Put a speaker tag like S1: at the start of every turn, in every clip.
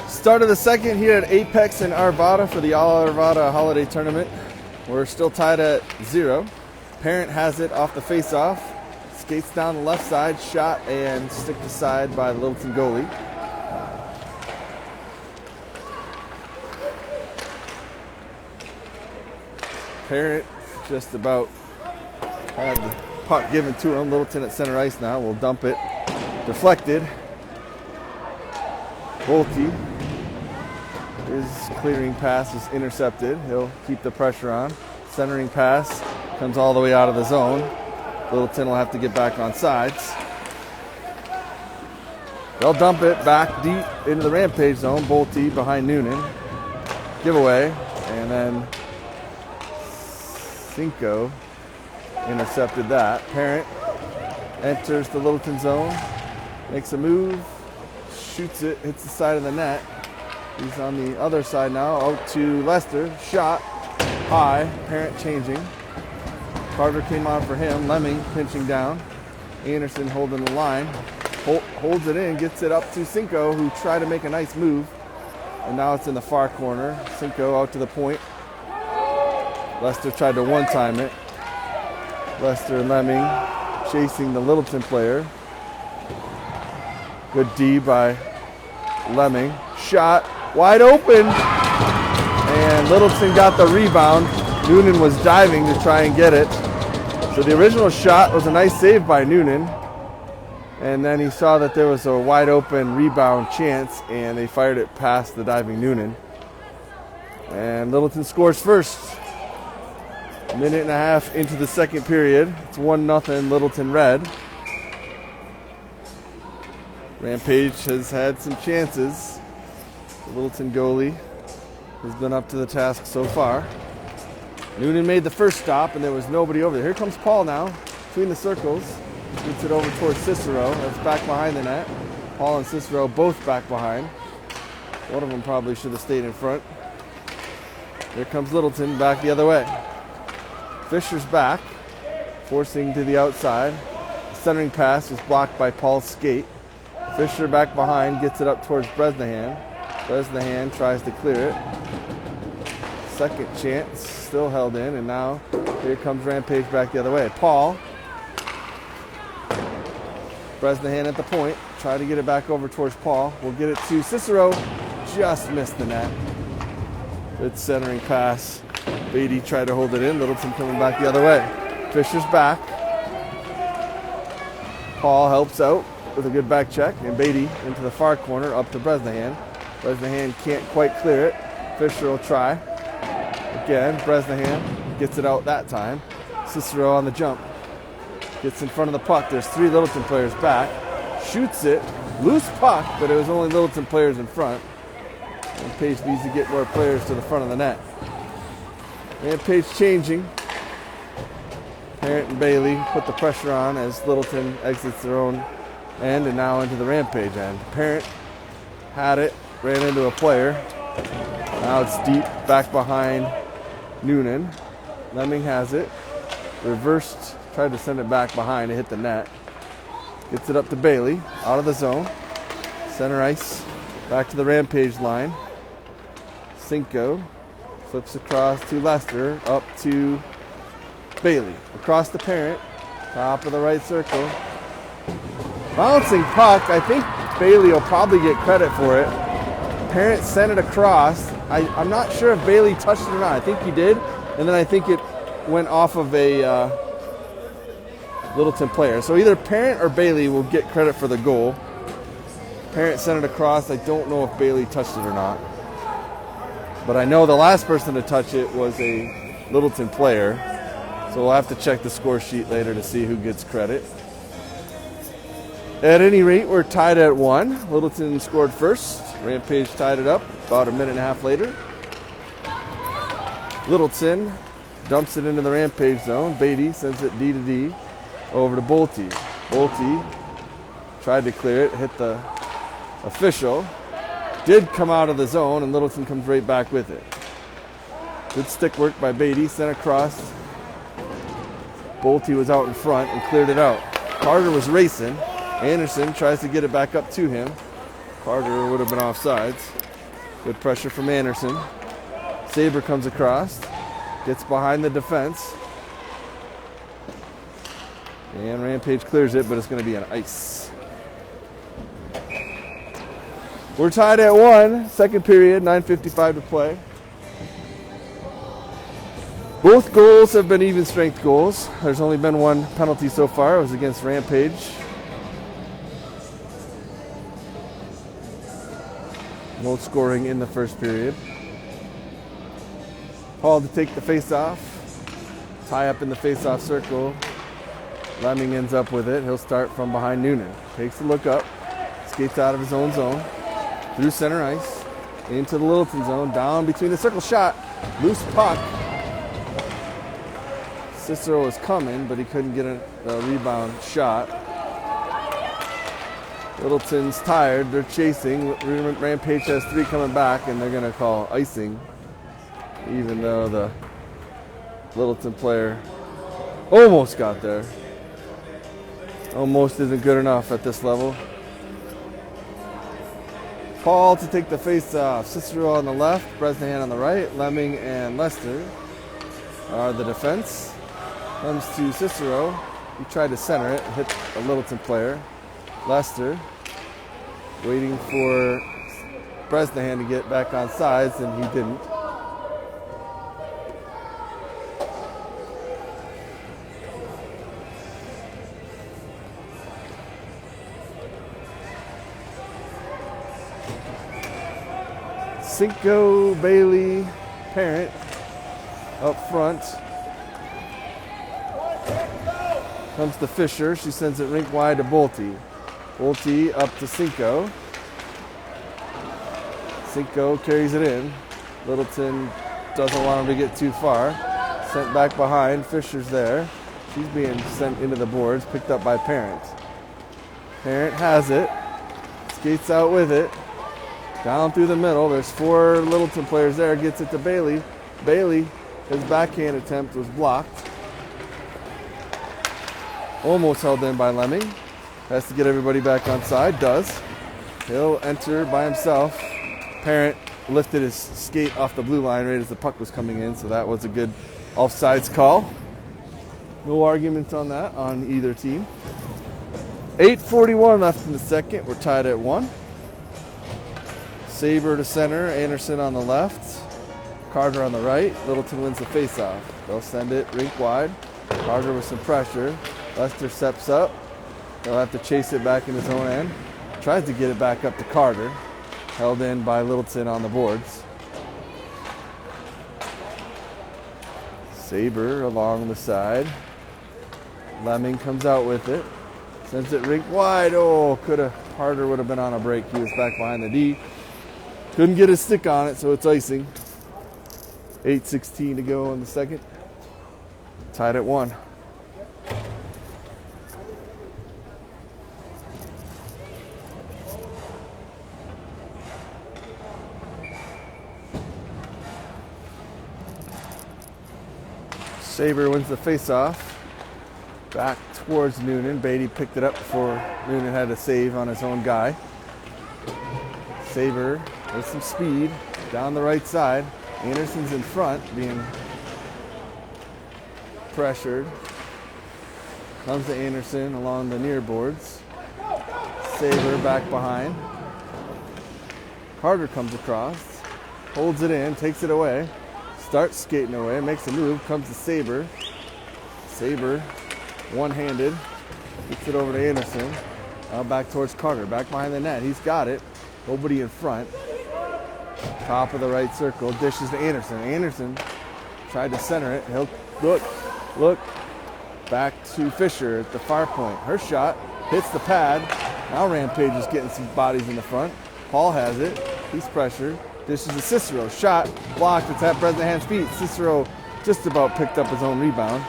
S1: Start of the second here at Apex in Arvada for the Arvada Holiday Tournament. We're still tied at 0. Parent has it off the face-off. Skates down the left side, shot and stick to side by the Littleton goalie. Parent just about had the puck given to him. Littleton at center ice now. Will dump it. Deflected. Bolte. His clearing pass is intercepted. He'll keep the pressure on. Centering pass comes all the way out of the zone. Littleton will have to get back on sides. They'll dump it back deep into the Rampage zone. Bolte behind Noonan. Giveaway. And then Cinco intercepted that. Parent enters the Littleton zone. Makes a move. Shoots it. Hits the side of the net. He's on the other side now. Out to Lester. Shot. High. Parent changing. Carter came on for him. Lemming pinching down. Anderson holding the line. Holds it in. Gets it up to Cinco, who tried to make a nice move. And now it's in the far corner. Cinco out to the point. Lester tried to one-time it. Lester and Lemming chasing the Littleton player. Good D by Lemming. Shot. Wide open. And Littleton got the rebound. Noonan was diving to try and get it. So the original shot was a nice save by Noonan. And then he saw that there was a wide open rebound chance, and they fired it past the diving Noonan. And Littleton scores first. A minute and a half into the second period. It's 1-0 Littleton Red. Rampage has had some chances. The Littleton goalie has been up to the task so far. Noonan made the first stop, and there was nobody over there. Here comes Paul now, between the circles. Gets it over towards Cicero. That's back behind the net. Paul and Cicero both back behind. One of them probably should have stayed in front. Here comes Littleton back the other way. Fisher's back, forcing to the outside. The centering pass was blocked by Paul's skate. Fisher back behind, gets it up towards Bresnahan. Bresnahan tries to clear it. Second chance, still held in, and now here comes Rampage back the other way. Paul. Bresnahan at the point. Try to get it back over towards Paul. We'll get it to Cicero. Just missed the net. Good centering pass. Beatty tried to hold it in. Littleton coming back the other way. Fisher's back. Paul helps out with a good back check. And Beatty into the far corner up to Bresnahan. Bresnahan can't quite clear it. Fisher will try. Again, Bresnahan gets it out that time. Cicero on the jump. Gets in front of the puck. There's 3 Littleton players back. Shoots it. Loose puck, but it was only Littleton players in front. Rampage needs to get more players to the front of the net. Rampage changing. Parent and Bailey put the pressure on as Littleton exits their own end and now into the Rampage end. Parent had it, ran into a player. Now it's deep back behind Noonan. Lemming has it. Reversed, tried to send it back behind to hit the net. Gets it up to Bailey, out of the zone. Center ice, back to the Rampage line. Cinco flips across to Lester, up to Bailey. Across the Parent, top of the right circle. Bouncing puck, I think Bailey will probably get credit for it. Parent sent it across. I'm not sure if Bailey touched it or not. I think he did, and then I think it went off of a Littleton player. So either Parent or Bailey will get credit for the goal. Parent sent it across. I don't know if Bailey touched it or not. But I know the last person to touch it was a Littleton player. So we'll have to check the score sheet later to see who gets credit. At any rate, we're tied at 1. Littleton scored first. Rampage tied it up about a minute and a half later. Littleton dumps it into the Rampage zone. Beatty sends it D to D over to Bolte. Bolte tried to clear it, hit the official. Did come out of the zone, and Littleton comes right back with it. Good stick work by Beatty, sent across. Bolte was out in front and cleared it out. Carter was racing. Anderson tries to get it back up to him. Carter would have been offsides. Good pressure from Anderson. Saber comes across, gets behind the defense. And Rampage clears it, but it's going to be an ice. We're tied at 1, second period, 9:55 to play. Both goals have been even strength goals. There's only been one penalty so far. It was against Rampage. No scoring in the first period. Paul to take the face-off. Tie up in the face-off circle. Lemming ends up with it. He'll start from behind Noonan. Takes a look up. Skates out of his own zone. Through center ice. Into the Littleton zone. Down between the circle. Shot. Loose puck. Cicero was coming, but he couldn't get a rebound shot. Littleton's tired. They're chasing. Rampage has 3 coming back, and they're going to call icing, even though the Littleton player almost got there. Almost isn't good enough at this level. Paul to take the face-off. Cicero on the left, Bresnahan on the right. Lemming and Lester are the defense. Comes to Cicero. He tried to center it, hit a Littleton player. Lester waiting for Bresnahan to get back on sides, and he didn't. Cinco, Bailey, Parent up front. Comes to Fisher. She sends it rink wide to Bolte. Bolte up to Cinco. Cinco carries it in. Littleton doesn't want him to get too far. Sent back behind. Fisher's there. She's being sent into the boards. Picked up by Parent. Parent has it. Skates out with it. Down through the middle. There's 4 Littleton players there. Gets it to Bailey. Bailey, his backhand attempt was blocked. Almost held in by Lemming. Has to get everybody back on side. Does. He'll enter by himself. Parent lifted his skate off the blue line right as the puck was coming in, so that was a good offsides call. No arguments on that on either team. 8:41 left in the second. We're tied at 1. Saber to center. Anderson on the left. Carter on the right. Littleton wins the faceoff. They'll send it rink wide. Carter with some pressure. Lester steps up. He'll have to chase it back in his own end. Tries to get it back up to Carter. Held in by Littleton on the boards. Saber along the side. Lemming comes out with it. Sends it rink wide. Oh, Carter would have been on a break. He was back behind the D. Couldn't get his stick on it, so it's icing. 8:16 to go in the second. Tied at 1. Saber wins the face-off. Back towards Noonan. Beatty picked it up before Noonan had a save on his own guy. Saber with some speed down the right side. Anderson's in front, being pressured. Comes to Anderson along the near boards. Saber back behind. Carter comes across, holds it in, takes it away. Starts skating away, makes a move, comes to Saber. Saber, one-handed, gets it over to Anderson. Now back towards Carter, back behind the net. He's got it. Nobody in front. Top of the right circle, dishes to Anderson. Anderson tried to center it. He'll look. Back to Fisher at the far point. Her shot hits the pad. Now Rampage is getting some bodies in the front. Paul has it. He's pressured. Dishes to Cicero. Shot blocked. It's at Bresnahan's feet. Cicero just about picked up his own rebound.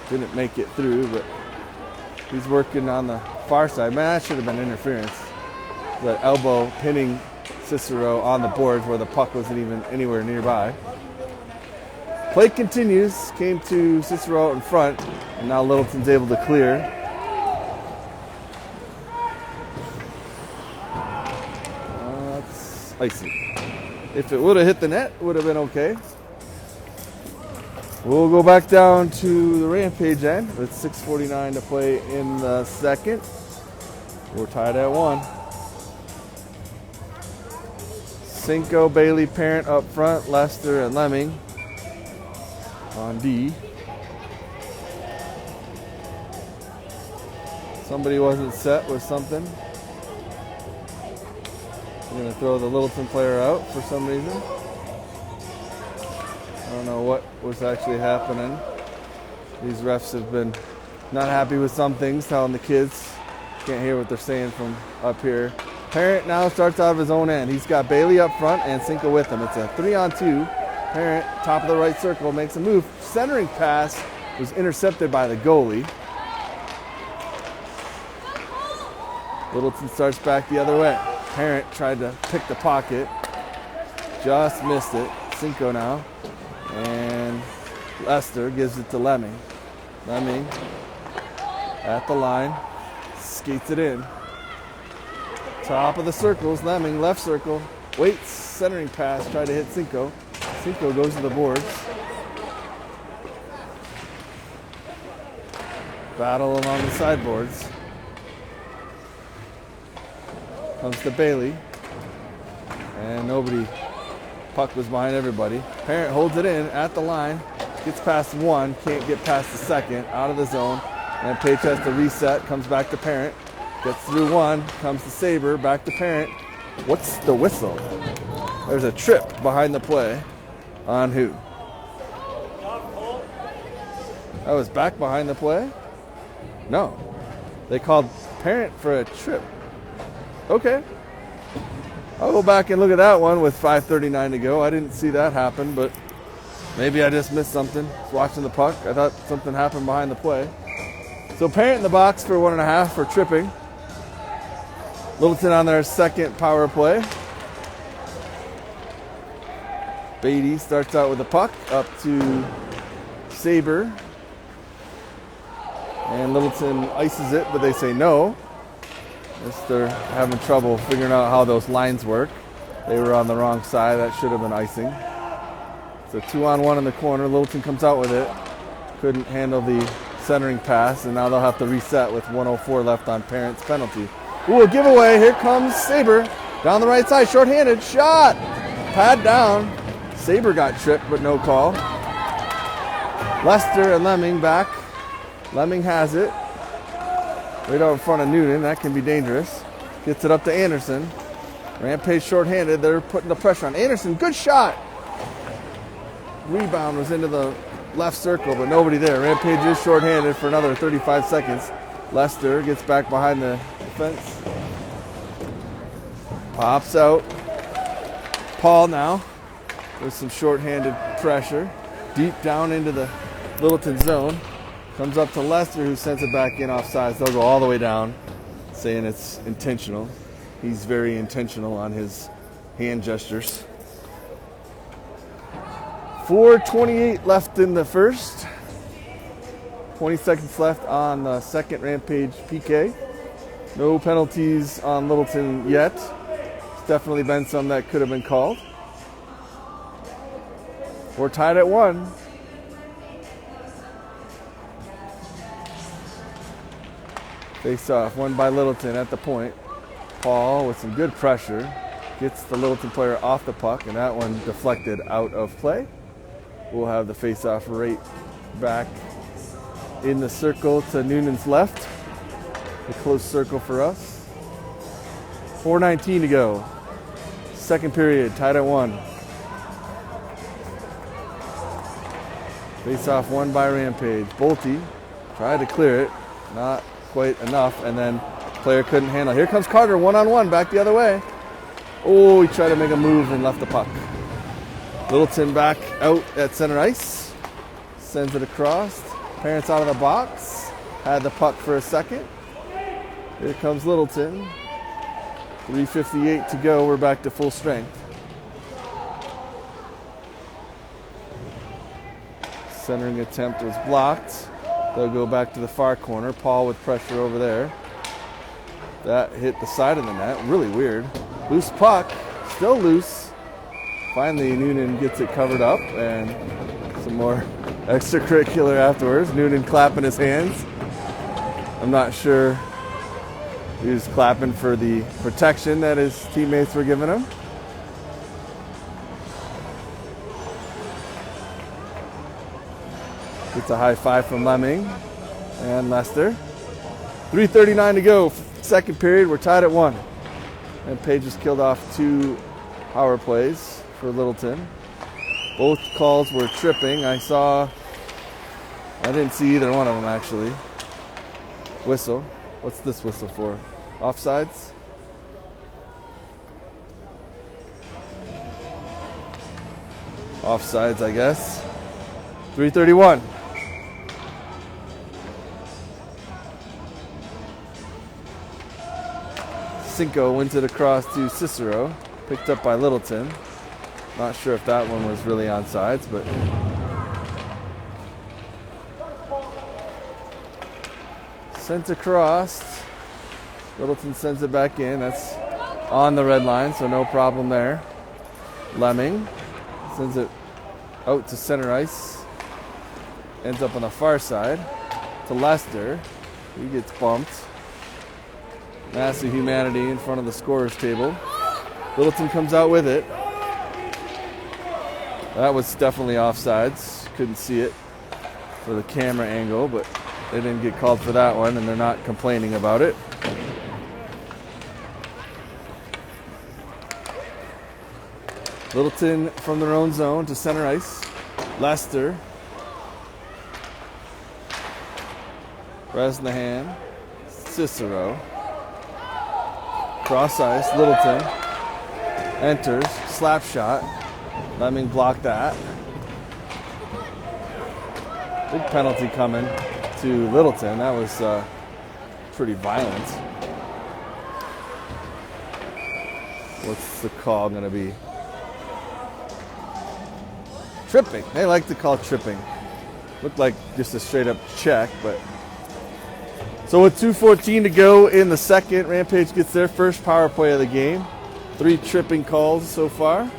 S1: Didn't make it through, but he's working on the far side. Man, that should have been interference. The elbow pinning Cicero on the boards where the puck wasn't even anywhere nearby. Play continues. Came to Cicero out in front, and now Littleton's able to clear. icing. If it would have hit the net, it would have been okay. We'll go back down to the Rampage end with 6:49 to play in the second. We're tied at 1. Cinco, Bailey, Parent up front, Lester and Lemming on D. Somebody wasn't set with something. I'm going to throw the Littleton player out for some reason. I don't know what was actually happening. These refs have been not happy with some things, telling the kids can't hear what they're saying from up here. Parent now starts out of his own end. He's got Bailey up front and Cinco with him. It's a 3-on-2. Parent, top of the right circle, makes a move. Centering pass was intercepted by the goalie. Littleton starts back the other way. Parent tried to pick the pocket. Just missed it. Cinco now. And Lester gives it to Lemming. Lemming at the line. Skates it in. Top of the circles. Lemming, left circle. Waits. Centering pass. Tried to hit Cinco. Cinco goes to the boards. Battle along the sideboards. Comes to Bailey. And nobody. Puck was behind everybody. Parent holds it in at the line. Gets past 1. Can't get past the second. Out of the zone. And Page has to reset. Comes back to Parent. Gets through 1. Comes to Saber. Back to Parent. What's the whistle? There's a trip behind the play. On who? That was back behind the play? No. They called Parent for a trip. Okay. I'll go back and look at that one with 5:39 to go. I didn't see that happen, but maybe I just missed something. Watching the puck, I thought something happened behind the play. So Parent in the box for 1.5 for tripping. Littleton on their second power play. Beatty starts out with the puck up to Saber. And Littleton ices it, but they say no. They're having trouble figuring out how those lines work. They were on the wrong side. That should have been icing. So 2-on-1 in the corner. Littleton comes out with it. Couldn't handle the centering pass, and now they'll have to reset with 1:04 left on Parent's penalty. Ooh, a giveaway. Here comes Saber. Down the right side. Short-handed. Shot. Pad down. Saber got tripped, but no call. Lester and Lemming back. Lemming has it. Right out in front of Noonan. That can be dangerous. Gets it up to Anderson. Rampage short-handed. They're putting the pressure on. Anderson, good shot. Rebound was into the left circle, but nobody there. Rampage is short-handed for another 35 seconds. Lester gets back behind the defense. Pops out. Paul now with some short-handed pressure. Deep down into the Littleton zone. Comes up to Lester, who sends it back in offsides. They'll go all the way down, saying it's intentional. He's very intentional on his hand gestures. 4:28 left in the first. 20 seconds left on the second Rampage PK. No penalties on Littleton yet. There's definitely been some that could have been called. We're tied at 1. Face off, won by Littleton at the point. Paul with some good pressure gets the Littleton player off the puck, and that one deflected out of play. We'll have the face off right back in the circle to Noonan's left. A close circle for us. 4:19 to go. Second period, tied at 1. Face off won by Rampage. Bolte tried to clear it, not quite enough, and then player couldn't handle it. Here comes Carter, 1-on-1, back the other way. Oh, he tried to make a move and left the puck. Littleton back out at center ice. Sends it across. Parents out of the box. Had the puck for a second. Here comes Littleton. 3:58 to go. We're back to full strength. Centering attempt was blocked. They'll go back to the far corner. Paul with pressure over there. That hit the side of the net. Really weird. Loose puck. still loose. Finally, Noonan gets it covered up, and some more extracurricular afterwards. Noonan clapping his hands. I'm not sure he was clapping for the protection that his teammates were giving him. Gets a high five from Lemming and Lester. 3:39 to go, second period. We're tied at 1. And Page has killed off 2 power plays for Littleton. Both calls were tripping. I didn't see either one of them actually. Whistle. What's this whistle for? Offsides? Offsides, I guess. 3:31. Cinco wins it across to Cicero. Picked up by Littleton. Not sure if that one was really onside, but sent across. Littleton sends it back in. That's on the red line, so no problem there. Lemming sends it out to center ice. Ends up on the far side to Lester. He gets bumped. Massive humanity in front of the scorer's table. Littleton comes out with it. That was definitely offsides. Couldn't see it for the camera angle, but they didn't get called for that one, and they're not complaining about it. Littleton from their own zone to center ice. Lester. Bresnahan. Cicero. Cross ice. Littleton. Enters. Slap shot. Lemming blocked that. Big penalty coming to Littleton. That was pretty violent. What's the call going to be? Tripping. They like to call tripping. Looked like just a straight up check, but. So with 2:14 to go in the second, Rampage gets their first power play of the game. 3 tripping calls so far.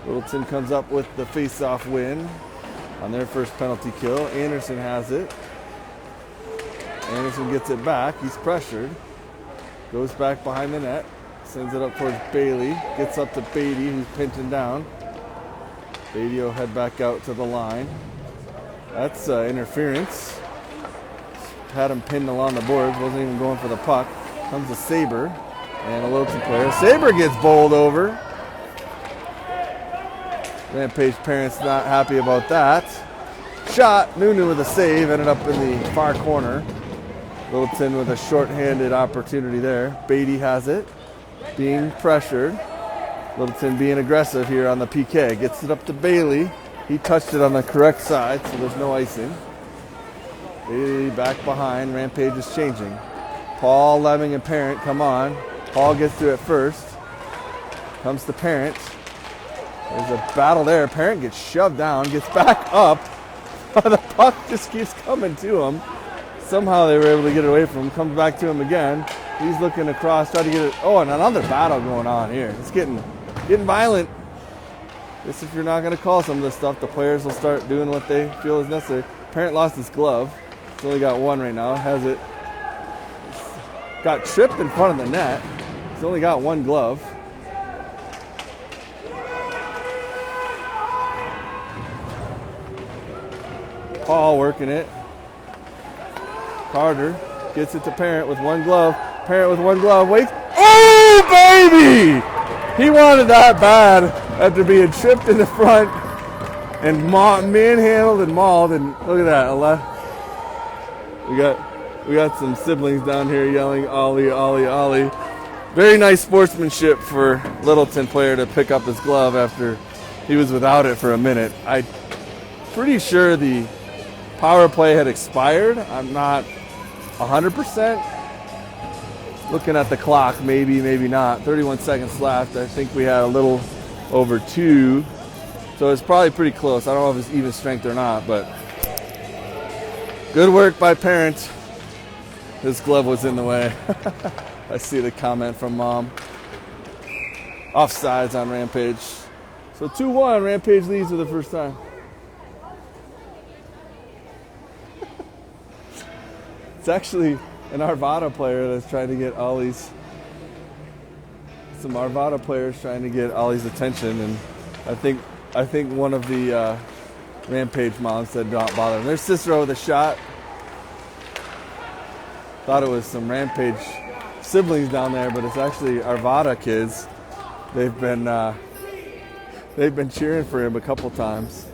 S1: Littleton comes up with the face-off win on their first penalty kill. Anderson has it. Anderson gets it back. He's pressured. Goes back behind the net. Sends it up towards Bailey. Gets up to Beatty, who's pinching down. Beatty will head back out to the line. That's interference. Had him pinned along the boards. Wasn't even going for the puck. Comes a Saber and a Littleton player. Saber gets bowled over. Rampage parents not happy about that. Shot. Nunu with a save. Ended up in the far corner. Littleton with a short-handed opportunity there. Beatty has it. Being pressured. Littleton being aggressive here on the PK. Gets it up to Bailey. He touched it on the correct side, so there's no icing. Bailey back behind. Rampage is changing. Paul, Lemming, and Parent come on. Paul gets to it first. Comes to Parent. There's a battle there. Parent gets shoved down. Gets back up. The puck just keeps coming to him. Somehow they were able to get it away from him. Comes back to him again. He's looking across, trying to get it. Oh, and another battle going on here. It's getting violent. Guess if you're not going to call some of this stuff, the players will start doing what they feel is necessary. Parent lost his glove. He's only got one right now. Has it. Got tripped in front of the net. He's only got one glove. Paul working it. Carter gets it to Parent with one glove. Parent with one glove. Waits. Oh, baby! He wanted that bad after being tripped in the front and manhandled and mauled. And look at that. We got some siblings down here yelling, Ollie, Ollie, Ollie. Very nice sportsmanship for Littleton player to pick up his glove after he was without it for a minute. I'm pretty sure the power play had expired. I'm not 100%. Looking at the clock, maybe not. 31 seconds left. I think we had a little over 2 So it's probably pretty close. I don't know if it's even strength or not, but good work by parents. His glove was in the way. I see the comment from Mom. Offsides on Rampage. So 2-1, Rampage leads for the first time. It's actually an Arvada player that's trying to get Ollie's. Some Arvada players trying to get Ollie's attention, and I think one of the Rampage moms said don't bother him. There's Cicero with a shot. Thought it was some Rampage siblings down there, but it's actually Arvada kids. They've been cheering for him a couple times.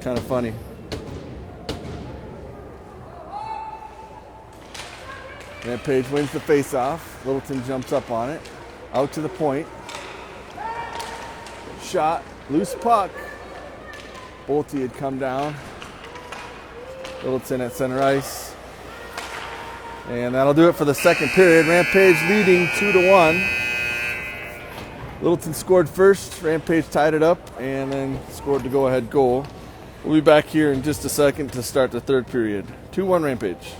S1: Kind of funny. Rampage wins the face-off. Littleton jumps up on it. Out to the point. Shot. Loose puck. Bolte had come down. Littleton at center ice. And that'll do it for the second period. Rampage leading 2-1. Littleton scored first. Rampage tied it up and then scored the go-ahead goal. We'll be back here in just a second to start the third period. 2-1 Rampage.